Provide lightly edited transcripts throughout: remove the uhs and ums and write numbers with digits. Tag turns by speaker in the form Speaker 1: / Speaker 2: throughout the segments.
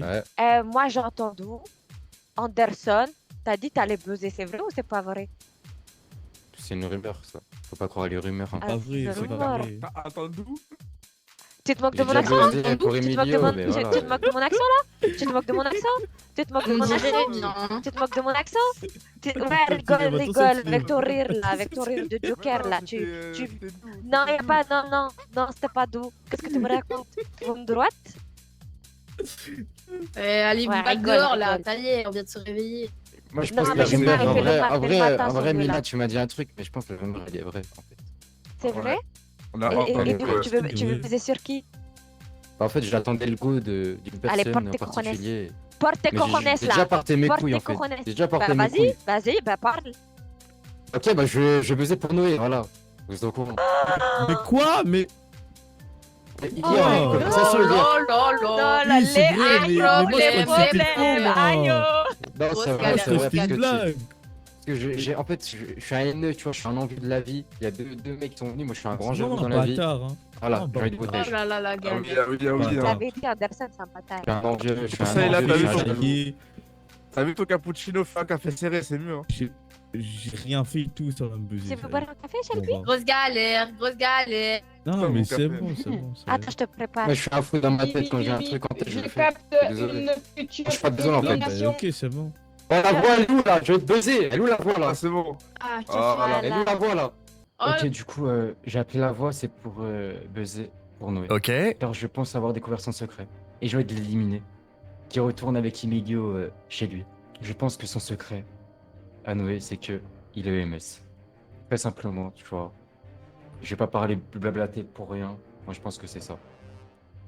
Speaker 1: Ouais.
Speaker 2: Moi, j'ai entendu Anderson. T'as dit t'allais buzzer, c'est vrai ou c'est pas vrai?
Speaker 1: C'est une rumeur, ça. Faut pas croire les rumeurs. Hein.
Speaker 3: Pas vrai,
Speaker 2: c'est
Speaker 3: c'est pas
Speaker 2: rumeur.
Speaker 3: vrai.
Speaker 4: Attends, d'où?
Speaker 2: Tu te moques de
Speaker 1: J'ai
Speaker 2: mon
Speaker 1: déjà
Speaker 2: accent là?
Speaker 1: buzzé pour
Speaker 2: Tu te moques de
Speaker 1: Emilio,
Speaker 2: mon...
Speaker 1: mais
Speaker 2: tu
Speaker 1: voilà.
Speaker 2: te moques de mon accent là? Tu te moques de mon accent? Tu te moques de
Speaker 5: On
Speaker 2: mon
Speaker 5: dirait
Speaker 2: accent?
Speaker 5: bien.
Speaker 2: Tu te moques de mon accent? Ouais,
Speaker 3: Attention,
Speaker 2: rigole,
Speaker 3: attention,
Speaker 2: rigole,
Speaker 3: attention.
Speaker 2: avec ton rire là, avec ton rire de Joker là. Non, y a pas, non, non, non, c'était pas doux. Qu'est-ce que tu me racontes? Tu vas me droite?
Speaker 5: Allez,
Speaker 2: Ouais,
Speaker 5: vous va
Speaker 2: rigole,
Speaker 5: dehors là,
Speaker 2: rigole.
Speaker 5: ça y est, on vient de se réveiller.
Speaker 1: Moi, je
Speaker 2: Non,
Speaker 1: pense que
Speaker 2: mais
Speaker 1: la
Speaker 2: je sais
Speaker 1: rumeur,
Speaker 2: pas, il
Speaker 1: en
Speaker 2: fait le
Speaker 1: vrai,
Speaker 2: mat-
Speaker 1: en
Speaker 2: il fait le
Speaker 1: vrai,
Speaker 2: matin,
Speaker 1: en
Speaker 2: ce
Speaker 1: vrai,
Speaker 2: vieux-là.
Speaker 1: Mina, tu m'as dit un truc, mais je pense que la rumeur, elle est vraie, en fait.
Speaker 2: C'est vrai?
Speaker 4: On a
Speaker 2: Et du coup,
Speaker 3: ouais.
Speaker 2: tu veux baiser sur qui?
Speaker 1: En fait, j'attendais le goût d'une
Speaker 2: Allez,
Speaker 1: personne
Speaker 2: porte
Speaker 1: en
Speaker 2: tes cojones.
Speaker 1: particulier.
Speaker 2: Porte tes
Speaker 1: Mais
Speaker 2: cojones
Speaker 1: j'ai déjà
Speaker 2: là.
Speaker 1: porté mes
Speaker 2: Porte
Speaker 1: couilles,
Speaker 2: tes
Speaker 1: en fait.
Speaker 2: cojones.
Speaker 1: J'ai déjà porté
Speaker 2: Bah,
Speaker 1: mes couilles.
Speaker 2: vas-y, bah parle.
Speaker 1: Ok, bah je vais baiser pour Noé, voilà. Vous êtes au courant.
Speaker 3: Mais quoi? Mais
Speaker 1: Hier,
Speaker 2: Oh
Speaker 1: il y a
Speaker 2: my
Speaker 1: une
Speaker 2: God.
Speaker 1: conversation hier.
Speaker 2: Non, là,
Speaker 3: oui, c'est vrai, mais moi je crois que c'était
Speaker 2: problèmes,
Speaker 3: faux, moi.
Speaker 2: aïe.
Speaker 1: Non,
Speaker 5: Grosse
Speaker 1: c'est vrai,
Speaker 5: galère.
Speaker 1: c'est
Speaker 3: Moi,
Speaker 1: vrai.
Speaker 3: c'était une blague.
Speaker 1: Parce que en fait, je suis un haineux, tu vois, je suis un envie de la vie. Il y a deux mecs qui sont venus, moi je suis un grand jaloux
Speaker 3: Non,
Speaker 1: dans
Speaker 3: un
Speaker 1: la vie.
Speaker 3: bâtard, hein.
Speaker 1: Voilà,
Speaker 3: Non,
Speaker 1: j'ai envie de
Speaker 3: bah,
Speaker 5: Oh
Speaker 1: protège.
Speaker 5: là là, la
Speaker 4: Ah oui,
Speaker 5: galère.
Speaker 4: ah oui, ah oui.
Speaker 3: Attends.
Speaker 4: hein.
Speaker 2: L'avais dit, Anderson, c'est un bâtard.
Speaker 1: Je suis un envieux, je suis un
Speaker 4: Ça, il a
Speaker 1: envieux,
Speaker 4: pas
Speaker 1: je suis
Speaker 4: vu
Speaker 1: un
Speaker 4: ton-
Speaker 1: jaloux.
Speaker 3: Et
Speaker 4: T'as vu ton cappuccino fait un café serré, c'est mieux. Hein.
Speaker 3: j'ai rien fait du tout, ça va me buzzer.
Speaker 2: Tu veux boire un café, Shelby?
Speaker 3: Bon, bah.
Speaker 5: Grosse galère, grosse galère.
Speaker 3: Non,
Speaker 4: Pas
Speaker 3: mais
Speaker 4: mon
Speaker 3: c'est
Speaker 4: café.
Speaker 3: bon, c'est bon.
Speaker 2: Attends, je te prépare.
Speaker 1: Moi je suis un fou dans ma tête quand j'ai un truc en tête, je
Speaker 6: Je
Speaker 1: le fais.
Speaker 6: capte
Speaker 1: Désolé.
Speaker 6: une future
Speaker 1: Je suis pas désolé, en fait.
Speaker 3: Là, bah,
Speaker 6: élimination.
Speaker 3: ok, c'est bon.
Speaker 1: Oh, la voix, elle est où là? Je vais te baiser. Elle est où la voix là?
Speaker 4: Ah, c'est bon.
Speaker 5: Ah,
Speaker 4: Ah, voilà.
Speaker 1: Elle est où la voix là?
Speaker 5: Oh,
Speaker 1: Ok, du coup, j'ai appelé la voix, c'est pour buzzer pour Noé.
Speaker 7: Ok.
Speaker 1: Alors je pense avoir découvert son secret. Et j'ai envie de l'éliminer. Qui retourne avec Emilio chez lui. Je pense que son secret à Noé, c'est que il est EMS. Très simplement, tu vois. Je vais pas parler blablater pour rien. Moi je pense que c'est ça.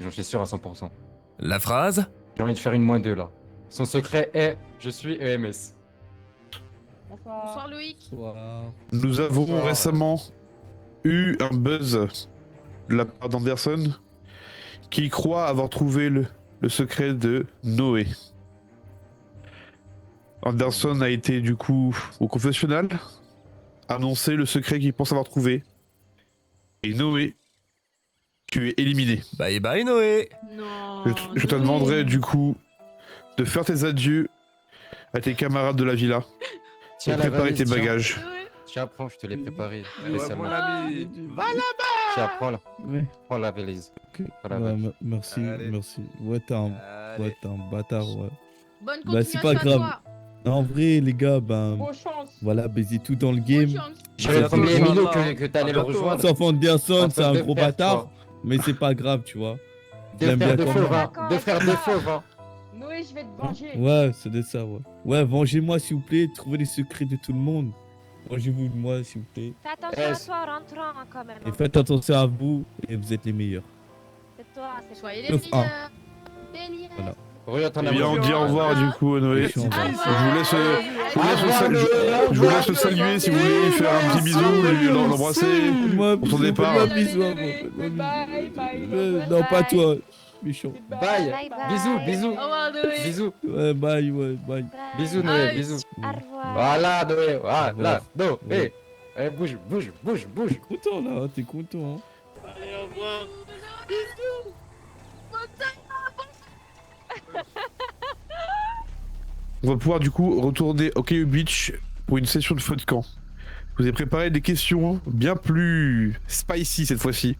Speaker 1: J'en suis sûr à 100%.
Speaker 7: La phrase?
Speaker 1: J'ai envie de faire une -2 là. Son secret est je suis EMS.
Speaker 5: bonsoir Loïc.
Speaker 3: Soir.
Speaker 8: Nous avons
Speaker 1: Bonsoir.
Speaker 8: récemment eu un buzz de la part d'Anderson qui croit avoir trouvé le secret de Noé. Anderson a été du coup au confessionnal, annoncé le secret qu'il pense avoir trouvé. Et Noé, tu es éliminé.
Speaker 7: Bye bye Noé.
Speaker 5: Non.
Speaker 8: Je te
Speaker 5: Noé.
Speaker 8: demanderai du coup de faire tes adieux à tes camarades de la villa et
Speaker 1: la
Speaker 8: préparer
Speaker 1: valise,
Speaker 8: tes
Speaker 1: tiens.
Speaker 8: bagages.
Speaker 5: Noé.
Speaker 1: Tiens, prends, je te l'ai préparé.
Speaker 4: Ouais,
Speaker 1: spécialement.
Speaker 4: mon ami.
Speaker 1: Tiens, prends la,
Speaker 3: Ouais,
Speaker 1: prends la valise.
Speaker 3: ok.
Speaker 1: Prends la
Speaker 3: Ouais,
Speaker 1: valise.
Speaker 3: merci,
Speaker 4: Allez.
Speaker 3: merci. Ouais, t'es un bâtard, ouais.
Speaker 5: Bonne
Speaker 3: Bah, c'est
Speaker 5: continuation
Speaker 3: pas
Speaker 5: à
Speaker 3: grave.
Speaker 5: toi.
Speaker 3: Non, en vrai, les gars, ben,
Speaker 6: Bonne chance.
Speaker 3: voilà, baiser tout dans le
Speaker 5: Bonne
Speaker 3: game.
Speaker 5: chance.
Speaker 1: J'avais
Speaker 3: C'est
Speaker 1: promis
Speaker 3: bon.
Speaker 1: Emilio que t'allais le rejoindre.
Speaker 3: Sauf Anderson,
Speaker 1: En
Speaker 3: c'est
Speaker 1: train
Speaker 3: un
Speaker 1: de
Speaker 3: gros
Speaker 1: faire,
Speaker 3: bâtard,
Speaker 1: toi.
Speaker 3: mais c'est pas grave, tu vois. Je
Speaker 1: Deux
Speaker 3: l'aime
Speaker 1: frères
Speaker 3: bien
Speaker 1: de
Speaker 3: quand
Speaker 1: fauve,
Speaker 3: même.
Speaker 1: hein. Deux frères de fauve, hein.
Speaker 6: Noé, je vais te venger.
Speaker 3: Ouais, c'est de ça, ouais. Ouais, vengez-moi, s'il vous plaît, trouvez les secrets de tout le monde. Vengez-vous de moi, s'il vous plaît.
Speaker 2: Fais attention à
Speaker 1: Yes.
Speaker 2: toi en rentrant hein, quand même.
Speaker 3: Et
Speaker 2: hein.
Speaker 3: faites attention à vous, et vous êtes les meilleurs.
Speaker 2: C'est toi, c'est
Speaker 5: Soyez les
Speaker 3: Sauf un.
Speaker 5: meilleurs. Bélier.
Speaker 3: Voilà.
Speaker 1: Regarde, t'en
Speaker 8: Eh
Speaker 1: as
Speaker 8: bien, on
Speaker 1: mangé.
Speaker 8: dit au revoir du coup à Noé.
Speaker 3: Je suis en
Speaker 8: Je
Speaker 3: bas.
Speaker 8: vous laisse, je vous laisse le saluer si vous voulez
Speaker 1: Oui,
Speaker 8: faire un petit bisou, lui l'embrasser.
Speaker 3: Moi,
Speaker 8: Pour son départ.
Speaker 3: faites-moi un bisou,
Speaker 6: Bye, bye, bye.
Speaker 3: Non, pas toi, méchant.
Speaker 1: Bye.
Speaker 2: Bye bye.
Speaker 1: Bisous, bisous.
Speaker 5: Au revoir Noé.
Speaker 1: Bisous.
Speaker 3: Ouais, bye, ouais, bye.
Speaker 2: Bye.
Speaker 1: Bisous, Noé,
Speaker 5: Bye.
Speaker 1: bisous.
Speaker 2: Au revoir.
Speaker 1: Voilà, Noé. Voilà, Noé.
Speaker 3: Ouais.
Speaker 1: Bouge, bouge, bouge, bouge.
Speaker 3: T'es content là, hein, t'es content. Hein.
Speaker 8: On va pouvoir du coup retourner au Caillou Beach pour une session de feu de camp. Je vous ai préparé des questions bien plus spicy cette fois-ci.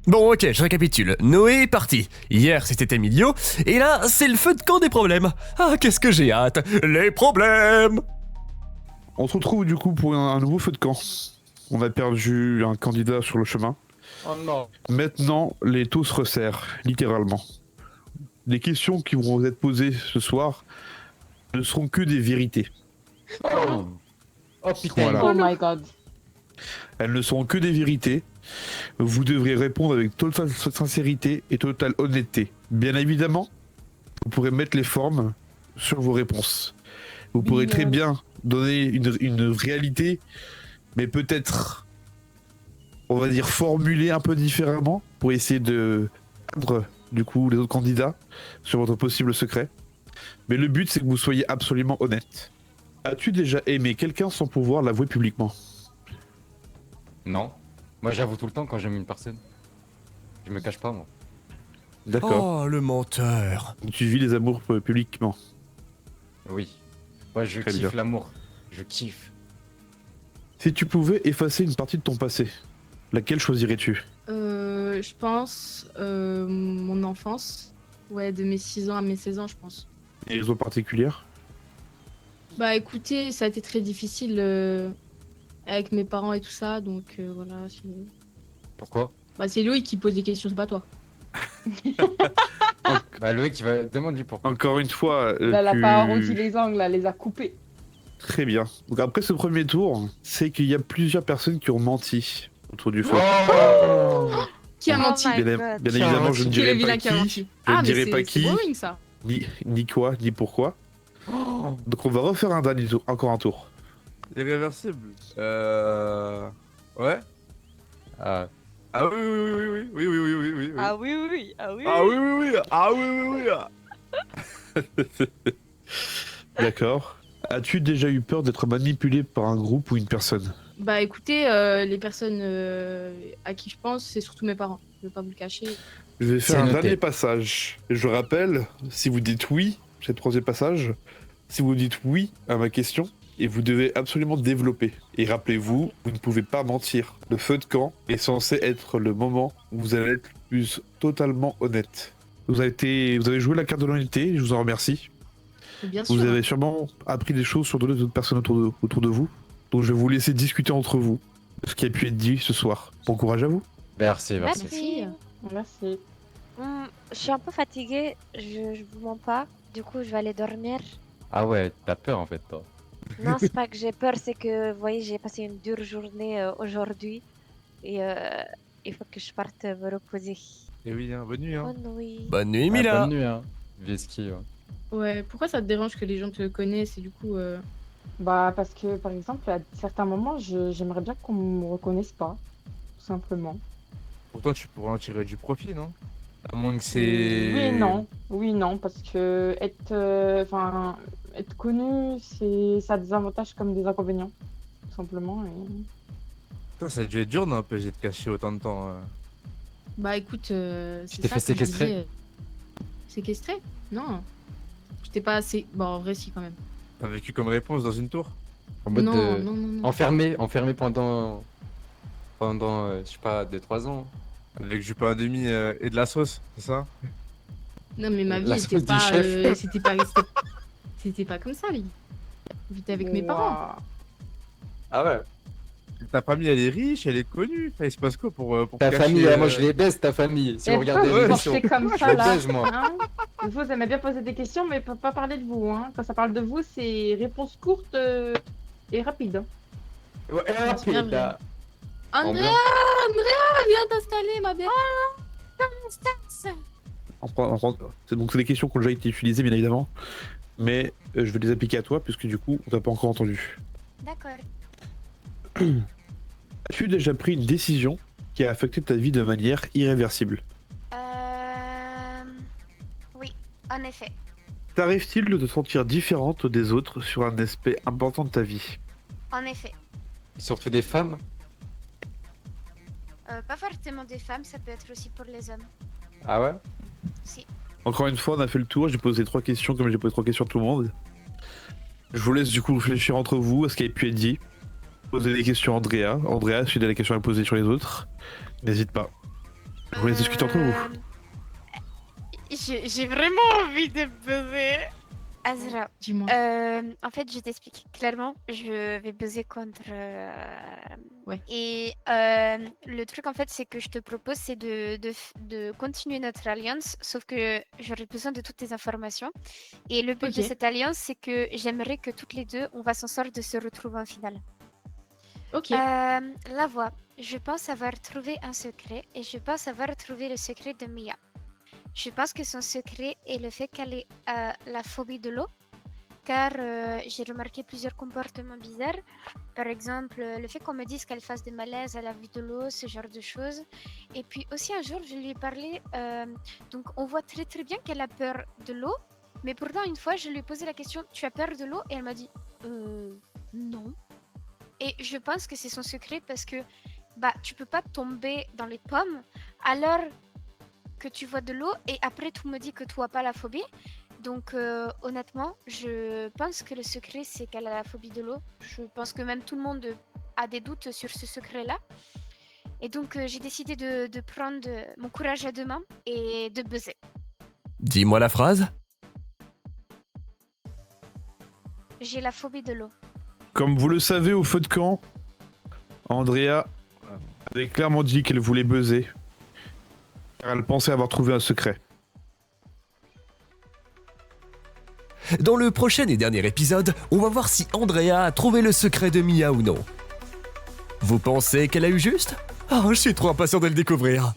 Speaker 7: Bon ok, je récapitule. Noé est parti. Hier c'était Emilio. Et là c'est le feu de camp des problèmes. Ah qu'est-ce que j'ai hâte. Les problèmes.
Speaker 8: On se retrouve du coup pour un nouveau feu de camp. On a perdu un candidat sur le chemin.
Speaker 1: Oh non.
Speaker 8: Maintenant, les taux se resserrent, littéralement. Les questions qui vont vous être posées ce soir ne seront que des vérités.
Speaker 1: Oh, oh putain.
Speaker 8: Voilà.
Speaker 6: Oh my god.
Speaker 8: Elles ne seront que des vérités. Vous devrez répondre avec totale sincérité et totale honnêteté. Bien évidemment, vous pourrez mettre les formes sur vos réponses. Vous pourrez très bien donner une réalité, mais peut-être, on va dire, formuler un peu différemment pour essayer de perdre, du coup, les autres candidats sur votre possible secret. Mais le but, c'est que vous soyez absolument honnête. As-tu déjà aimé quelqu'un sans pouvoir l'avouer publiquement?
Speaker 1: Non. Moi j'avoue tout le temps quand j'aime une personne. Je me cache pas moi.
Speaker 8: D'accord.
Speaker 7: Oh, le menteur.
Speaker 8: Tu vis les amours publiquement.
Speaker 1: Oui. Moi, je
Speaker 8: Très
Speaker 1: kiffe
Speaker 8: bien.
Speaker 1: l'amour. Je kiffe.
Speaker 8: Si tu pouvais effacer une partie de ton passé, laquelle choisirais-tu?
Speaker 5: Je pense mon enfance. Ouais, de mes 6 ans à mes 16 ans, je pense.
Speaker 8: Des raisons particulières?
Speaker 5: Bah écoutez, ça a été très difficile avec mes parents et tout ça, donc voilà.
Speaker 1: Pourquoi?
Speaker 5: Bah c'est Loïc qui pose des questions, c'est pas toi.
Speaker 1: Bah, Loïc, il va demander pourquoi.
Speaker 8: Encore une fois,
Speaker 6: Là, elle a
Speaker 8: tu-
Speaker 6: pas arrondi les angles, là, elle les a coupés.
Speaker 8: Très bien. Donc après ce premier tour, c'est qu'il y a plusieurs personnes qui ont menti autour du feu.
Speaker 5: Qui a
Speaker 2: Oh
Speaker 5: menti?
Speaker 2: my
Speaker 8: Bien,
Speaker 2: God.
Speaker 8: bien
Speaker 1: Qui a
Speaker 8: évidemment,
Speaker 1: menti?
Speaker 8: je ne
Speaker 5: Qui est le
Speaker 8: dirai pas
Speaker 5: vilain qui a
Speaker 8: qui,
Speaker 5: menti?
Speaker 8: je ne
Speaker 5: Ah, mais
Speaker 8: dirai pas
Speaker 5: c'est
Speaker 8: qui,
Speaker 5: boring ça.
Speaker 8: ni quoi, ni pourquoi. Donc on va refaire un dernier tour, encore un tour.
Speaker 4: Irréversible. Ouais.
Speaker 1: Ah,
Speaker 4: Ah oui, oui, oui, oui, oui, oui, oui, oui, oui, oui.
Speaker 2: Ah oui, oui, oui. Ah oui.
Speaker 4: Ah oui, oui, oui. Ah oui, oui, oui.
Speaker 8: D'accord. As-tu déjà eu peur d'être manipulé par un groupe ou une personne?
Speaker 5: Bah écoutez, les personnes à qui je pense, c'est surtout mes parents. Je vais pas vous le cacher.
Speaker 8: Je vais
Speaker 1: C'est
Speaker 8: faire un
Speaker 1: noté.
Speaker 8: dernier passage. Je rappelle, si vous dites oui, c'est le troisième passage. Si vous dites oui à ma question, et vous devez absolument développer. Et rappelez-vous, vous ne pouvez pas mentir. Le feu de camp est censé être le moment où vous allez être le plus totalement honnête. Vous avez joué la carte de l'honnêteté, je vous en remercie.
Speaker 5: Bien sûr.
Speaker 8: Vous avez sûrement appris des choses sur d'autres personnes autour de vous. Donc je vais vous laisser discuter entre vous de ce qui a pu être dit ce soir. Bon courage à vous.
Speaker 1: merci, merci.
Speaker 2: Merci.
Speaker 6: Merci.
Speaker 2: Je suis un peu fatiguée, je vous mens pas. Du coup, je vais aller dormir.
Speaker 1: Ah ouais, t'as peur en fait, toi.
Speaker 2: Non, c'est pas que j'ai peur, c'est que, vous voyez, j'ai passé une dure journée aujourd'hui. Et il faut que je parte me reposer.
Speaker 4: Et oui, hein, bonne nuit. Hein.
Speaker 2: Bonne nuit.
Speaker 7: Bonne nuit,
Speaker 1: Ah,
Speaker 7: Mila.
Speaker 1: bonne nuit, hein. Visky, ouais.
Speaker 5: Ouais, pourquoi ça te dérange que les gens te connaissent et du coup.
Speaker 6: Bah, parce que, par exemple, à certains moments, j'aimerais bien qu'on me reconnaisse pas, tout simplement.
Speaker 4: Pourtant, tu pourrais en tirer du profit, non? À moins que c'est.
Speaker 6: Oui et non. Oui et non, parce que être connu, ça a des avantages comme des inconvénients, tout simplement.
Speaker 4: Putain, ça a dû être dur d'un peu, j'ai de cacher autant de temps.
Speaker 5: Bah écoute, c'est
Speaker 1: t'es
Speaker 5: ça
Speaker 1: fait
Speaker 5: que je
Speaker 1: séquestrer?
Speaker 5: disais. Séquestré? Non. J'étais pas assez. Bon, en vrai, si, quand même.
Speaker 4: T'as vécu comme réponse dans une tour?
Speaker 1: En mode
Speaker 5: Non,
Speaker 1: de...
Speaker 5: non, non, non.
Speaker 1: enfermé pendant, je sais pas, 2-3 ans.
Speaker 4: Avec du pain à demi et de la sauce, c'est ça?
Speaker 5: Non, mais ma vie,
Speaker 1: La
Speaker 5: était
Speaker 1: sauce du
Speaker 5: pas,
Speaker 1: chef.
Speaker 5: c'était pas comme ça, les. J'étais avec mes parents.
Speaker 6: Waouh.
Speaker 1: Ah ouais.
Speaker 4: Ta famille, elle est riche, elle est connue. Enfin, il se passe quoi pour
Speaker 1: Ta
Speaker 4: cacher,
Speaker 1: famille, moi je les baisse, ta famille. Si
Speaker 6: Et
Speaker 1: vous regardez
Speaker 6: pourquoi vous
Speaker 1: l'émission.
Speaker 6: pensez comme
Speaker 1: Je
Speaker 6: ça,
Speaker 1: les
Speaker 6: là
Speaker 1: baise, moi.
Speaker 6: hein Vous aimez bien poser des questions, mais pas parler de vous. Hein. Quand ça parle de vous, c'est réponse courte et rapide. hein.
Speaker 1: Ouais,
Speaker 5: C'est bien vrai.
Speaker 1: là.
Speaker 5: Andrea, viens t'installer, ma belle.
Speaker 8: C'est des questions qui ont déjà été utilisées bien évidemment. Mais je vais les appliquer à toi puisque du coup on t'a pas encore entendu.
Speaker 9: D'accord.
Speaker 8: As-tu déjà pris une décision qui a affecté ta vie de manière irréversible?
Speaker 9: Oui, en effet.
Speaker 8: T'arrive-t-il de te sentir différente des autres sur un aspect important de ta vie?
Speaker 9: En effet.
Speaker 1: Surtout des femmes.
Speaker 9: Pas forcément des femmes, ça peut être aussi pour les hommes.
Speaker 1: Ah ouais?
Speaker 9: Si.
Speaker 8: Encore une fois, on a fait le tour, j'ai posé 3 questions comme j'ai posé 3 questions à tout le monde. Je vous laisse du coup réfléchir entre vous à ce qui a pu être dit. Posez des questions à Andrea. Andrea, si tu as des questions à poser sur les autres, n'hésite pas. Je vous laisse discuter entre vous.
Speaker 9: J'ai vraiment envie de buzzer. Azra,
Speaker 5: Dis-moi.
Speaker 9: en fait, je t'explique. Clairement, je vais buzzer contre.
Speaker 5: Ouais.
Speaker 9: Et le truc, en fait, c'est que je te propose, c'est de continuer notre alliance, sauf que j'aurais besoin de toutes tes informations. Et le but de
Speaker 5: Ok.
Speaker 9: cette alliance, c'est que j'aimerais que toutes les deux, on va s'en sortir de se retrouver en finale.
Speaker 5: Ok.
Speaker 9: La voix. Je pense avoir trouvé un secret et je pense avoir trouvé le secret de Mia. Je pense que son secret est le fait qu'elle ait la phobie de l'eau, car j'ai remarqué plusieurs comportements bizarres. Par exemple, le fait qu'on me dise qu'elle fasse des malaises à la vue de l'eau, ce genre de choses. Et puis aussi un jour, je lui ai parlé, donc on voit très très bien qu'elle a peur de l'eau, mais pourtant une fois, je lui ai posé la question, tu as peur de l'eau? Et elle m'a dit, non. Et je pense que c'est son secret parce que bah tu peux pas tomber dans les pommes alors que tu vois de l'eau et après tu me dis que tu n'as pas la phobie. Donc honnêtement, je pense que le secret c'est qu'elle a la phobie de l'eau. Je pense que même tout le monde a des doutes sur ce secret-là. Et donc j'ai décidé de prendre mon courage à deux mains et de buzzer.
Speaker 7: Dis-moi la phrase.
Speaker 9: J'ai la phobie de l'eau.
Speaker 8: Comme vous le savez, au feu de camp, Andrea avait clairement dit qu'elle voulait buzzer. Car elle pensait avoir trouvé un secret.
Speaker 7: Dans le prochain et dernier épisode, on va voir si Andrea a trouvé le secret de Mia ou non. Vous pensez qu'elle a eu juste? Oh, je suis trop impatient de le découvrir.